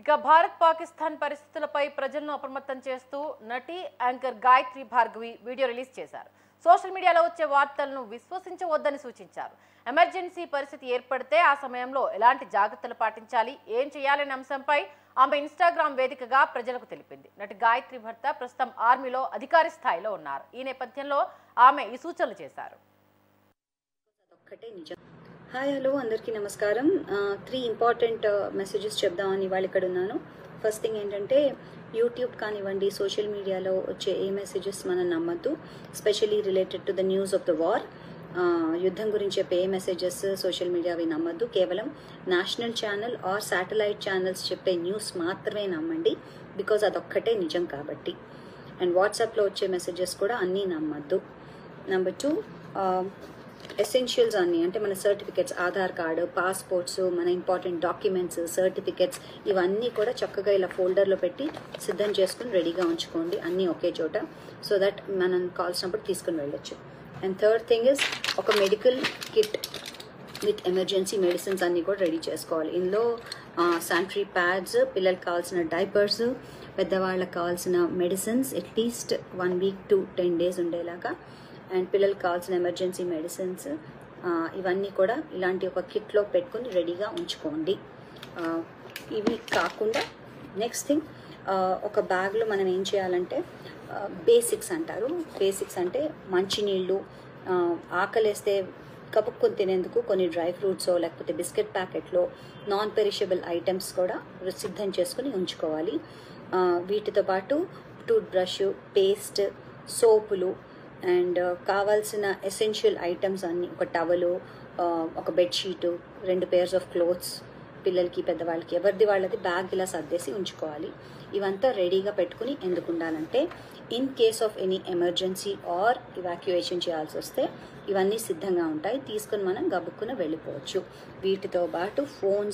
ఇక భారత్ పాకిస్తాన్ పరిస్థితులపై ప్రజలను అప్రమత్తం చేస్తూ నటి anchor Gayatri Bhargavi video release చేశారు. సోషల్ మీడియాలో వచ్చే వార్తలను విశ్వసించవద్దని సూచించారు. ఎమర్జెన్సీ పరిస్థితి ఏర్పడితే ఆ సమయంలో ఎలాంటి జాగ్రత్తలు పాటించాలి, ఏం చేయాలనే అంశంపై ఆమె ఇన్స్టాగ్రామ్ వేదికగా ప్రజలకు తెలిపింది. నటి గాయత్రి భర్త ప్రస్తుతం ఆర్మీలో అధికారి స్థాయిలో ఉన్నారు. ఈ నేపథ్యంలో ఆమె ఈ సూచనలు చేశారు. హాయ్ హలో అందరికీ నమస్కారం. 3 ఇంపార్టెంట్ మెసేజెస్ చెప్దామని ఇవాళ ఇక్కడ ఉన్నాను. ఫస్ట్ థింగ్ ఏంటంటే యూట్యూబ్ కానివ్వండి, సోషల్ మీడియాలో వచ్చే ఏ మెసేజెస్ మనం నమ్మద్దు. Especially related to the news of the war, యుద్ధం గురించి చెప్పే ఏ మెసేజెస్ సోషల్ మీడియా అవి నమ్మద్దు. కేవలం national channel or satellite channels చెప్పే న్యూస్ మాత్రమే నమ్మండి, బికాజ్ అదొక్కటే నిజం కాబట్టి. అండ్ వాట్సాప్లో వచ్చే మెసేజెస్ కూడా అన్నీ నమ్మద్దు. నెంబర్ 2, ఎసెన్షియల్స్ అన్నీ, అంటే మన సర్టిఫికెట్స్, ఆధార్ కార్డు, పాస్పోర్ట్స్, మన ఇంపార్టెంట్ డాక్యుమెంట్స్, సర్టిఫికెట్స్ ఇవన్నీ కూడా చక్కగా ఇలా ఫోల్డర్లో పెట్టి సిద్ధం చేసుకుని రెడీగా ఉంచుకోండి, అన్నీ ఒకే చోట, సో దట్ మనం కావాల్సినప్పుడు తీసుకుని వెళ్ళొచ్చు. అండ్ థర్డ్ థింగ్ ఇస్ ఒక medical kit with emergency medicines అన్నీ కూడా రెడీ చేసుకోవాలి. ఇందులో శానిటరీ ప్యాడ్స్, పిల్లలకు కావాల్సిన డైపర్స్, పెద్దవాళ్ళకి కావాల్సిన medicines at least 1 week to 10 days ఉండేలాగా, అండ్ పిల్లలకు కావాల్సిన ఎమర్జెన్సీ మెడిసిన్స్ ఇవన్నీ కూడా ఇలాంటి ఒక కిట్లో పెట్టుకుని రెడీగా ఉంచుకోండి. ఇవి కాకుండా నెక్స్ట్ థింగ్, ఒక బ్యాగ్లో మనం ఏం చేయాలంటే బేసిక్స్ అంటారు. బేసిక్స్ అంటే మంచినీళ్ళు, ఆకలేస్తే కప్పుకొని తినేందుకు కొన్ని డ్రై ఫ్రూట్స్ లేకపోతే బిస్కెట్ ప్యాకెట్లో నాన్ పెరిషబుల్ ఐటమ్స్ కూడా సిద్ధం చేసుకుని ఉంచుకోవాలి. వీటితో పాటు టూత్ బ్రష్, పేస్ట్, సోపులు అండ్ కావాల్సిన ఎసెన్షియల్ ఐటమ్స్ అన్నీ, ఒక టవలు, ఒక బెడ్షీటు, 2 pairs ఆఫ్ క్లోత్స్, పిల్లలకి పెద్దవాళ్ళకి ఎవరిది వాళ్ళది బ్యాగ్ ఇలా సర్దేసి ఉంచుకోవాలి. ఇవంతా రెడీగా పెట్టుకుని ఎందుకు ఉండాలంటే in case of any emergency or evacuation చేయాల్సి వస్తే ఇవన్నీ సిద్ధంగా ఉంటాయి, తీసుకుని మనం గబుక్కున వెళ్ళిపోవచ్చు. వీటితో పాటు ఫోన్